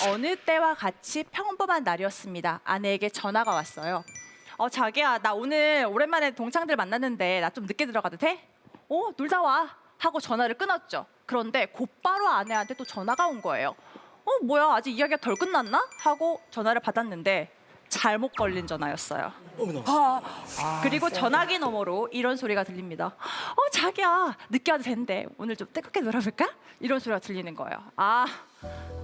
어느 때와 같이 평범한 날이었습니다. 아내에게 전화가 왔어요. 자기야, 나 오늘 오랜만에 동창들 만났는데 나 좀 늦게 들어가도 돼? 놀다 와. 하고 전화를 끊었죠. 그런데 곧바로 아내한테 또 전화가 온 거예요. 뭐야, 아직 이야기가 덜 끝났나? 하고 전화를 받았는데 잘못 걸린 전화였어요. 그리고 전화기 너머로 이런 소리가 들립니다. 자기야, 늦게 와도 되는데 오늘 좀 뜨겁게 놀아볼까? 이런 소리가 들리는 거예요.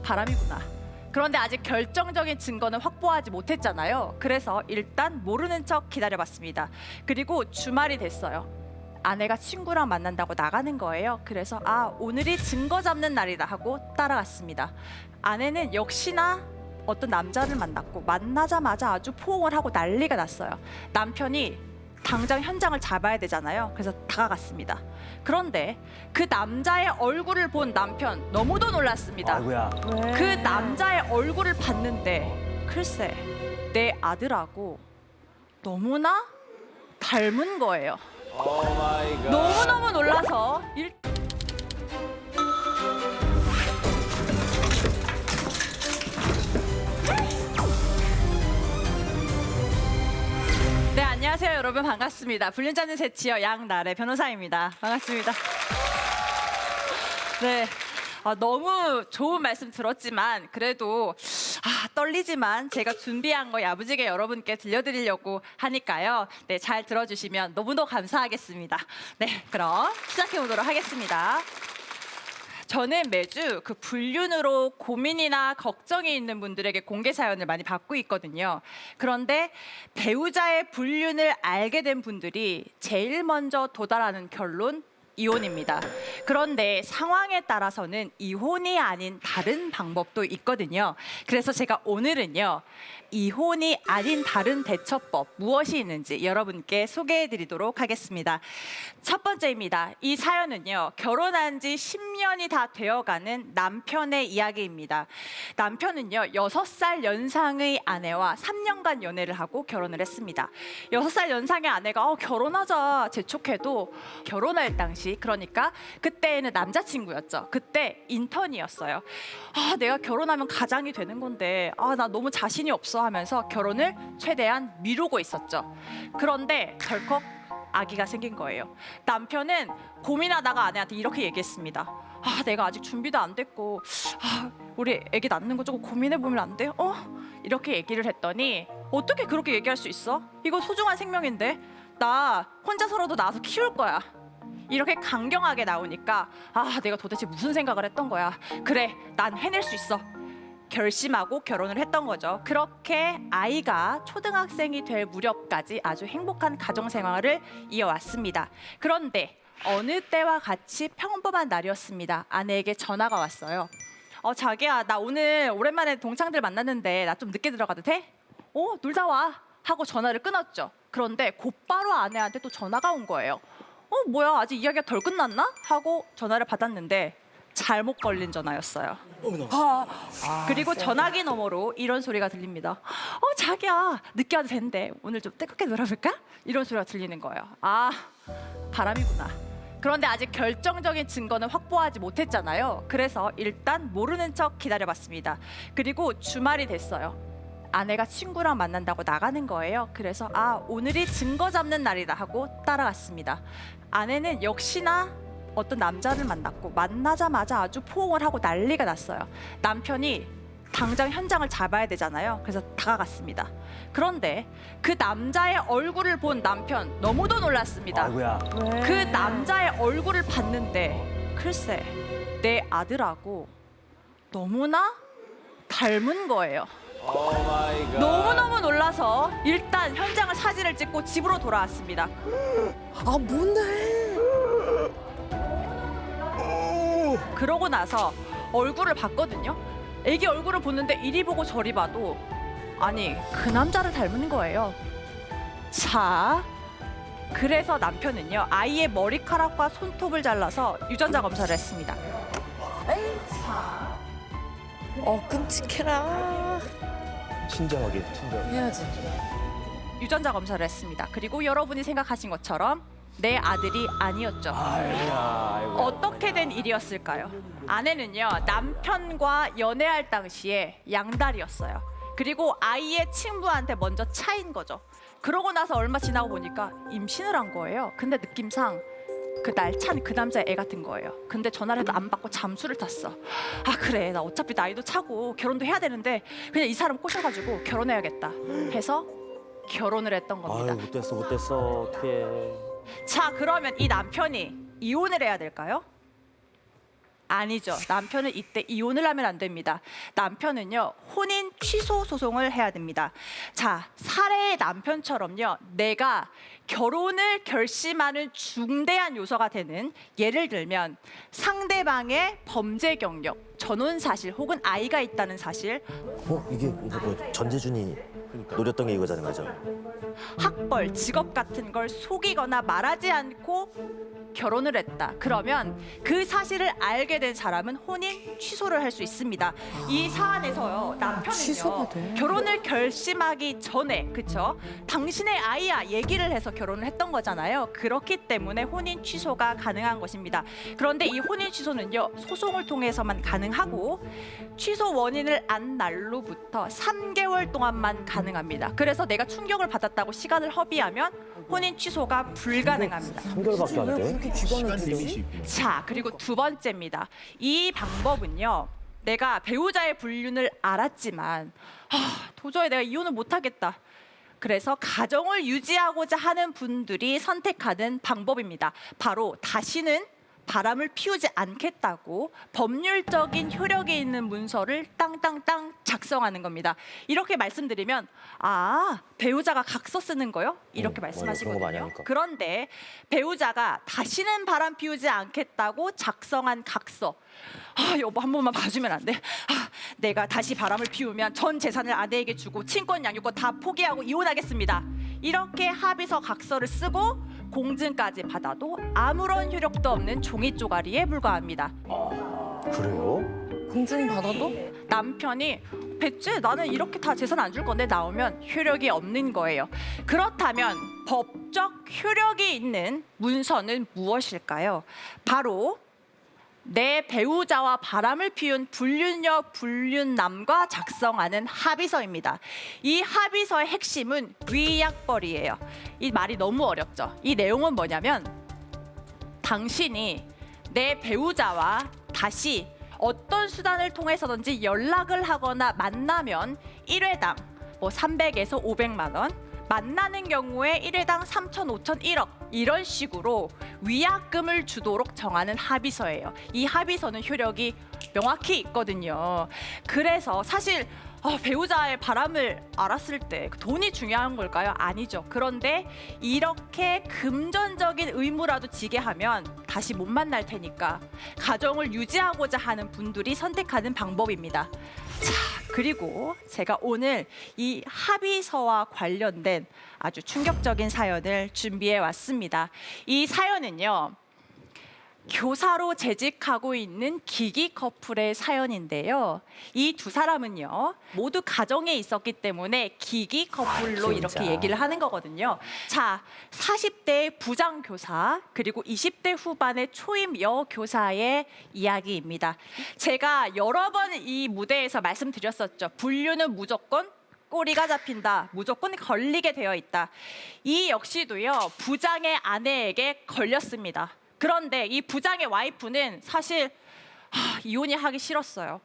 바람이구나. 그런데 아직 결정적인 증거는 확보하지 못했잖아요. 그래서 일단 모르는 척 기다려봤습니다. 그리고 주말이 됐어요. 아내가 친구랑 만난다고 나가는 거예요. 그래서 오늘이 증거 잡는 날이다 하고 따라갔습니다. 아내는 역시나 어떤 남자를 만났고 만나자마자 아주 포옹을 하고 난리가 났어요. 남편이 당장 현장을 잡아야 되잖아요. 그래서 다가갔습니다. 그런데 그 남자의 얼굴을 본 남편 너무도 놀랐습니다. 아이고야. 그 남자의 얼굴을 봤는데 글쎄 내 아들하고 너무나 닮은 거예요. 너무너무 놀라서 네, 안녕하세요 여러분, 반갑습니다. 불륜 잡는 새치어 양나래 변호사입니다. 반갑습니다. 네, 너무 좋은 말씀 들었지만 그래도 떨리지만 제가 준비한 거 야무지게 여러분께 들려드리려고 하니까요. 네, 잘 들어주시면 너무너무 감사하겠습니다. 네, 그럼 시작해 보도록 하겠습니다. 저는 매주 그 불륜으로 고민이나 걱정이 있는 분들에게 공개 사연을 많이 받고 있거든요. 그런데 배우자의 불륜을 알게 된 분들이 제일 먼저 도달하는 결론, 이혼입니다. 그런데 상황에 따라서는 이혼이 아닌 다른 방법도 있거든요. 그래서 제가 오늘은요, 이혼이 아닌 다른 대처법 무엇이 있는지 여러분께 소개해드리도록 하겠습니다. 첫 번째입니다. 이 사연은요, 결혼한 지 10년이 다 되어가는 남편의 이야기입니다. 남편은요, 6살 연상의 아내와 3년간 연애를 하고 결혼을 했습니다. 6살 연상의 아내가 결혼하자 재촉해도 결혼할 당시, 그러니까 그때는 남자친구였죠. 그때 인턴이었어요. 내가 결혼하면 가장이 되는 건데 나 너무 자신이 없어 하면서 결혼을 최대한 미루고 있었죠. 그런데 덜컥 아기가 생긴 거예요. 남편은 고민하다가 아내한테 이렇게 얘기했습니다. 내가 아직 준비도 안 됐고 우리 아기 낳는 거 조금 고민해보면 안 돼? 이렇게 얘기를 했더니 어떻게 그렇게 얘기할 수 있어? 이거 소중한 생명인데 나 혼자서라도 낳아서 키울 거야. 이렇게 강경하게 나오니까 내가 도대체 무슨 생각을 했던 거야. 그래, 난 해낼 수 있어. 결심하고 결혼을 했던 거죠. 그렇게 아이가 초등학생이 될 무렵까지 아주 행복한 가정 생활을 이어왔습니다. 그런데 어느 때와 같이 평범한 날이었습니다. 아내에게 전화가 왔어요. 자기야, 나 오늘 오랜만에 동창들 만났는데 나 좀 늦게 들어가도 돼? 놀다 와. 하고 전화를 끊었죠. 그런데 곧바로 아내한테 또 전화가 온 거예요. 뭐야, 아직 이야기가 덜 끝났나? 하고 전화를 받았는데 잘못 걸린 전화였어요. 그리고 전화기 너머로 이런 소리가 들립니다. 자기야, 늦게 와도 되는데 오늘 좀 뜨겁게 놀아볼까? 이런 소리가 들리는 거예요. 바람이구나. 그런데 아직 결정적인 증거는 확보하지 못했잖아요. 그래서 일단 모르는 척 기다려봤습니다. 그리고 주말이 됐어요. 아내가 친구랑 만난다고 나가는 거예요. 그래서 오늘이 증거 잡는 날이다 하고 따라갔습니다. 아내는 역시나 어떤 남자를 만났고 만나자마자 아주 포옹을 하고 난리가 났어요. 남편이 당장 현장을 잡아야 되잖아요. 그래서 다가갔습니다. 그런데 그 남자의 얼굴을 본 남편 너무도 놀랐습니다. 아이고야. 그 남자의 얼굴을 봤는데 글쎄 내 아들하고 너무나 닮은 거예요. 너무너무 놀라서 일단 현장을 사진을 찍고 집으로 돌아왔습니다. 뭔데? 그러고 나서 얼굴을 봤거든요. 애기 얼굴을 보는데 이리 보고 저리 봐도 아니, 그 남자를 닮은 거예요. 자, 그래서 남편은요, 아이의 머리카락과 손톱을 잘라서 유전자 검사를 했습니다. 끔찍해라. 친절하게. 해야지. 유전자 검사를 했습니다. 그리고 여러분이 생각하신 것처럼 내 아들이 아니었죠. 아이고. 어떻게 된 일이었을까요? 아내는요, 남편과 연애할 당시에 양다리였어요. 그리고 아이의 친부한테 먼저 차인 거죠. 그러고 나서 얼마 지나고 보니까 임신을 한 거예요. 근데 느낌상 그 날 찬 그 남자 애 같은 거예요. 근데 전화를 해도 안 받고 잠수를 탔어. 아 그래, 나 어차피 나이도 차고 결혼도 해야 되는데 그냥 이 사람 꼬셔가지고 결혼해야겠다 해서 결혼을 했던 겁니다. 아유 못됐어 어떡해. 자, 그러면 이 남편이 이혼을 해야 될까요? 아니죠. 남편은 이때 이혼을 하면 안 됩니다. 남편은요, 혼인 취소 소송을 해야 됩니다. 자, 사례의 남편처럼요, 내가 결혼을 결심하는 중대한 요소가 되는, 예를 들면 상대방의 범죄 경력, 전혼 사실 혹은 아이가 있다는 사실, 이게 뭐 전재준이 노렸던 게 이거잖아요, 맞아? 학벌, 직업 같은 걸 속이거나 말하지 않고 결혼을 했다. 그러면 그 사실을 알게 된 사람은 혼인 취소를 할 수 있습니다. 이 사안에서요, 남편은요, 취소가 돼? 결혼을 결심하기 전에, 그쵸? 당신의 아이야 얘기를 해서 결혼을 했던 거잖아요. 그렇기 때문에 혼인 취소가 가능한 것입니다. 그런데 이 혼인 취소는요, 소송을 통해서만 가능하고 취소 원인을 안 날로부터 3개월 동안만 가능합니다. 그래서 내가 충격을 받았다고 시간을 허비하면 혼인 취소가 불가능합니다. 3개월밖에 안 왜 돼? 그렇게 기간을 두지? 자, 그리고 두 번째입니다. 이 방법은요, 내가 배우자의 불륜을 알았지만 도저히 내가 이혼을 못하겠다. 그래서 가정을 유지하고자 하는 분들이 선택하는 방법입니다. 바로 다시는 바람을 피우지 않겠다고 법률적인 효력이 있는 문서를 땅땅땅 작성하는 겁니다. 이렇게 말씀드리면 배우자가 각서 쓰는 거요? 이렇게 그런 거 많이 말씀하시거든요. 하니까. 그런데 배우자가 다시는 바람 피우지 않겠다고 작성한 각서, 여보 한 번만 봐주면 안 돼? 내가 다시 바람을 피우면 전 재산을 아내에게 주고 친권 양육권 다 포기하고 이혼하겠습니다. 이렇게 합의서 각서를 쓰고 공증까지 받아도 아무런 효력도 없는 종이 쪼가리에 불과합니다. 그래요? 공증 받아도? 남편이 배째 나는 이렇게 다 재산 안 줄 건데 나오면 효력이 없는 거예요. 그렇다면 법적 효력이 있는 문서는 무엇일까요? 바로 내 배우자와 바람을 피운 불륜녀 불륜남과 작성하는 합의서입니다. 이 합의서의 핵심은 위약벌이에요. 이 말이 너무 어렵죠. 이 내용은 뭐냐면 당신이 내 배우자와 다시 어떤 수단을 통해서든지 연락을 하거나 만나면 1회당 300에서 500만 원, 만나는 경우에 1회당 3천, 5천, 1억 이런 식으로 위약금을 주도록 정하는 합의서예요. 이 합의서는 효력이 명확히 있거든요. 그래서 사실 배우자의 바람을 알았을 때 돈이 중요한 걸까요? 아니죠. 그런데 이렇게 금전적인 의무라도 지게 하면 다시 못 만날 테니까 가정을 유지하고자 하는 분들이 선택하는 방법입니다. 자, 그리고 제가 오늘 이 합의서와 관련된 아주 충격적인 사연을 준비해 왔습니다. 이 사연은요, 교사로 재직하고 있는 기기 커플의 사연인데요. 이 두 사람은요, 모두 가정에 있었기 때문에 기기 커플로 이렇게 얘기를 하는 거거든요. 자, 40대 부장 교사 그리고 20대 후반의 초임 여교사의 이야기입니다. 제가 여러 번 이 무대에서 말씀드렸었죠. 불륜은 무조건 꼬리가 잡힌다. 무조건 걸리게 되어 있다. 이 역시도요, 부장의 아내에게 걸렸습니다. 그런데 이 부장의 와이프는 사실 이혼이 하기 싫었어요.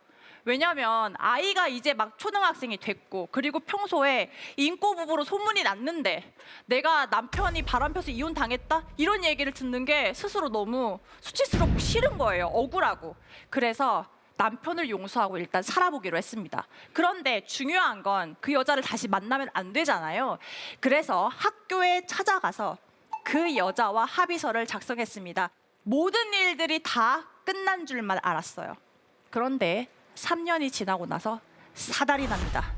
왜냐하면 아이가 이제 막 초등학생이 됐고, 그리고 평소에 인꼬 부부로 소문이 났는데 내가 남편이 바람펴서 이혼 당했다? 이런 얘기를 듣는 게 스스로 너무 수치스럽고 싫은 거예요. 억울하고. 그래서 남편을 용서하고 일단 살아보기로 했습니다. 그런데 중요한 건 그 여자를 다시 만나면 안 되잖아요. 그래서 학교에 찾아가서 그 여자와 합의서를 작성했습니다. 모든 일들이 다 끝난 줄만 알았어요. 그런데 3년이 지나고 나서 사달이 납니다.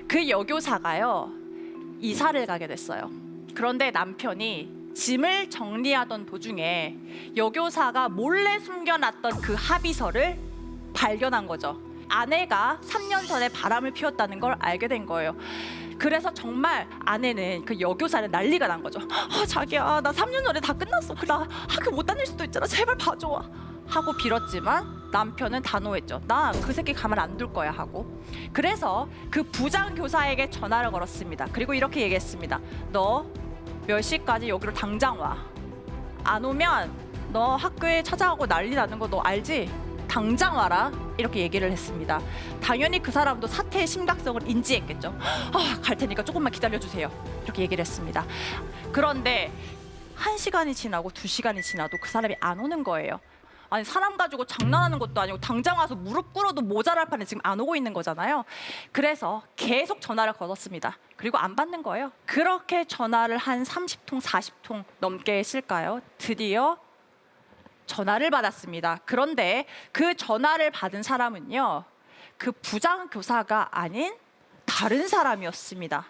그 여교사가요, 이사를 가게 됐어요. 그런데 남편이 짐을 정리하던 도중에 여교사가 몰래 숨겨놨던 그 합의서를 발견한 거죠. 아내가 3년 전에 바람을 피웠다는 걸 알게 된 거예요. 그래서 정말 아내는 그 여교사는 난리가 난 거죠. 자기야 나 3년 전에 다 끝났어. 나 학교 못 다닐 수도 있잖아. 제발 봐줘. 하고 빌었지만 남편은 단호했죠. 나 그 새끼 가만 안 둘 거야 하고. 그래서 그 부장 교사에게 전화를 걸었습니다. 그리고 이렇게 얘기했습니다. 너 몇 시까지 여기로 당장 와. 안 오면 너 학교에 찾아가고 난리 나는 거 너 알지? 당장 와라. 이렇게 얘기를 했습니다. 당연히 그 사람도 사태의 심각성을 인지했겠죠. 갈 테니까 조금만 기다려주세요. 이렇게 얘기를 했습니다. 그런데 1시간이 지나고 2시간이 지나도 그 사람이 안 오는 거예요. 아니 사람 가지고 장난하는 것도 아니고 당장 와서 무릎 꿇어도 모자랄 판에 지금 안 오고 있는 거잖아요. 그래서 계속 전화를 걸었습니다. 그리고 안 받는 거예요. 그렇게 전화를 한 30통 40통 넘게 했을까요? 드디어 전화를 받았습니다. 그런데 그 전화를 받은 사람은요, 그 부장 교사가 아닌 다른 사람이었습니다.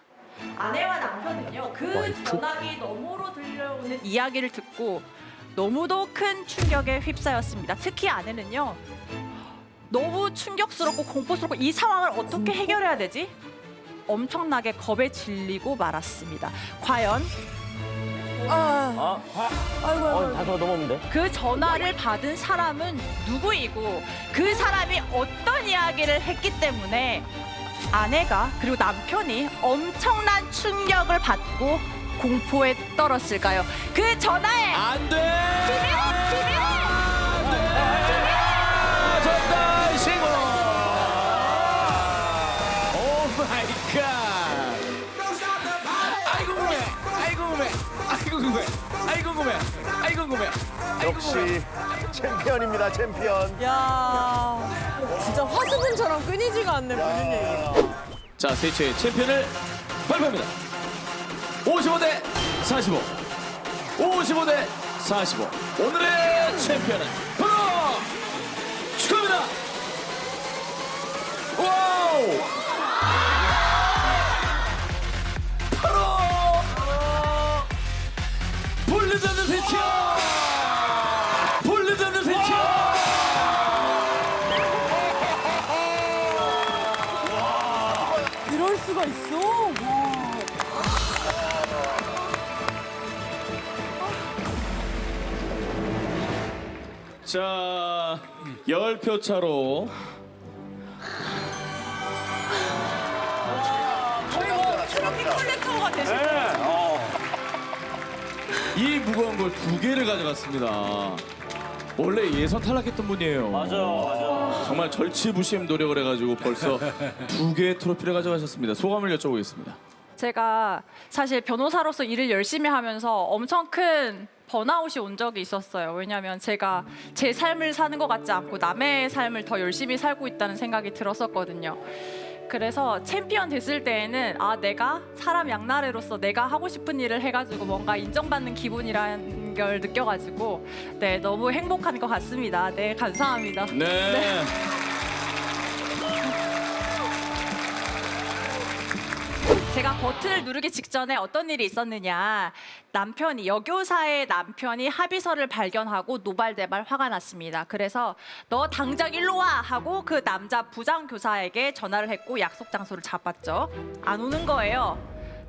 아내와 남편은요, 그 전화기 너머로 들려오는 이야기를 듣고 너무도 큰 충격에 휩싸였습니다. 특히 아내는요, 너무 충격스럽고 공포스럽고 이 상황을 어떻게 해결해야 되지? 엄청나게 겁에 질리고 말았습니다. 과연 단서가 넘어오는데. 그 전화를 받은 사람은 누구이고 그 사람이 어떤 이야기를 했기 때문에 아내가 그리고 남편이 엄청난 충격을 받고 공포에 떨었을까요? 그 전화에 안 돼! 정답 신고! 오 마이 갓! 아이고 궁금해! 아이고 궁금해! 아이고 궁금해! 아이고 궁금해! 아이고 궁금해! 역시 챔피언입니다, 챔피언. 야, 진짜 화수분처럼 끊이지가 않네 보는 얘기가. 자, 세이치의 챔피언을 발표합니다. 55대 45. 55대 45. 오늘의 챔피언은 바로 축하합니다. 와우! 바로 볼리드 않는 세이치! 볼리드 않는 세이치! 이럴 수가 있어? 와. 자, 10표 차로 트로피 컬렉터가 되셨네. 이 무거운 걸 2개를 가져갔습니다. 원래 예선 탈락했던 분이에요. 맞아. 정말 절치부심 노력을 해가지고 벌써 2개의 트로피를 가져가셨습니다. 소감을 여쭤보겠습니다. 제가 사실 변호사로서 일을 열심히 하면서 엄청 큰 번아웃이 온 적이 있었어요. 왜냐하면 제가 제 삶을 사는 것 같지 않고 남의 삶을 더 열심히 살고 있다는 생각이 들었었거든요. 그래서 챔피언 됐을 때에는 내가 사람 양나래로서 내가 하고 싶은 일을 해가지고 뭔가 인정받는 기분이라는 걸 느껴가지고 네, 너무 행복한 것 같습니다. 네, 감사합니다. 네. 제가 버튼을 누르기 직전에 어떤 일이 있었느냐. 여교사의 남편이 합의서를 발견하고 노발대발 화가 났습니다. 그래서 너 당장 일로 와 하고 그 남자 부장 교사에게 전화를 했고 약속 장소를 잡았죠. 안 오는 거예요.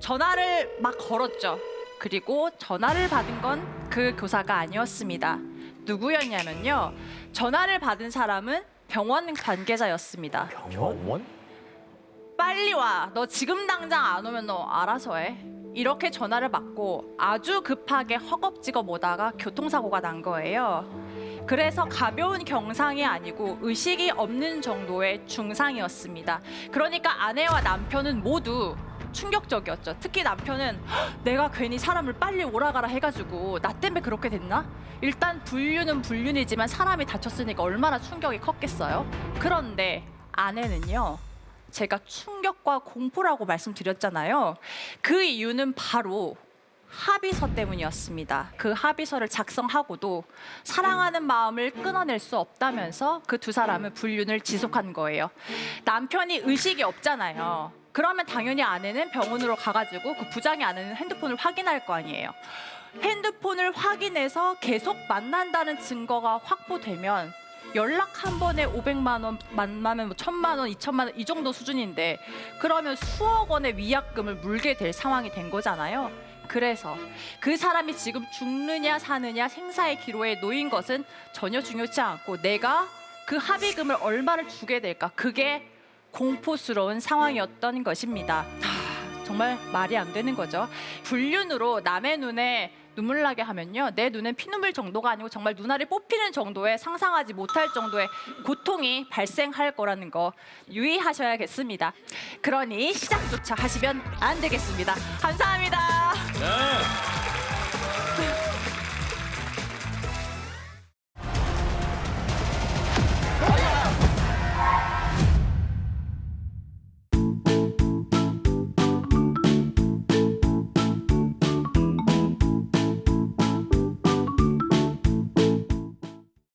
전화를 막 걸었죠. 그리고 전화를 받은 건 그 교사가 아니었습니다. 누구였냐면요. 전화를 받은 사람은 병원 관계자였습니다. 병원? 빨리 와. 너 지금 당장 안 오면 너 알아서 해. 이렇게 전화를 받고 아주 급하게 허겁지겁 오다가 교통사고가 난 거예요. 그래서 가벼운 경상이 아니고 의식이 없는 정도의 중상이었습니다. 그러니까 아내와 남편은 모두 충격적이었죠. 특히 남편은 내가 괜히 사람을 빨리 오라가라 해가지고 나 때문에 그렇게 됐나? 일단 불륜은 불륜이지만 사람이 다쳤으니까 얼마나 충격이 컸겠어요? 그런데 아내는요. 제가 충격과 공포라고 말씀드렸잖아요. 그 이유는 바로 합의서 때문이었습니다. 그 합의서를 작성하고도 사랑하는 마음을 끊어낼 수 없다면서 그 두 사람은 불륜을 지속한 거예요. 남편이 의식이 없잖아요. 그러면 당연히 아내는 병원으로 가가지고 그 부장의 아내는 핸드폰을 확인할 거 아니에요. 핸드폰을 확인해서 계속 만난다는 증거가 확보되면 연락 한 번에 500만 원, 만나면 뭐 1,000만 원, 2,000만 원 이 정도 수준인데 그러면 수억 원의 위약금을 물게 될 상황이 된 거잖아요. 그래서 그 사람이 지금 죽느냐 사느냐 생사의 기로에 놓인 것은 전혀 중요치 않고 내가 그 합의금을 얼마를 주게 될까, 그게 공포스러운 상황이었던 것입니다. 정말 말이 안 되는 거죠. 불륜으로 남의 눈에 눈물 나게 하면요, 내 눈엔 피눈물 정도가 아니고 정말 눈알이 뽑히는 정도의, 상상하지 못할 정도의 고통이 발생할 거라는 거 유의하셔야겠습니다. 그러니 시작조차 하시면 안 되겠습니다. 감사합니다.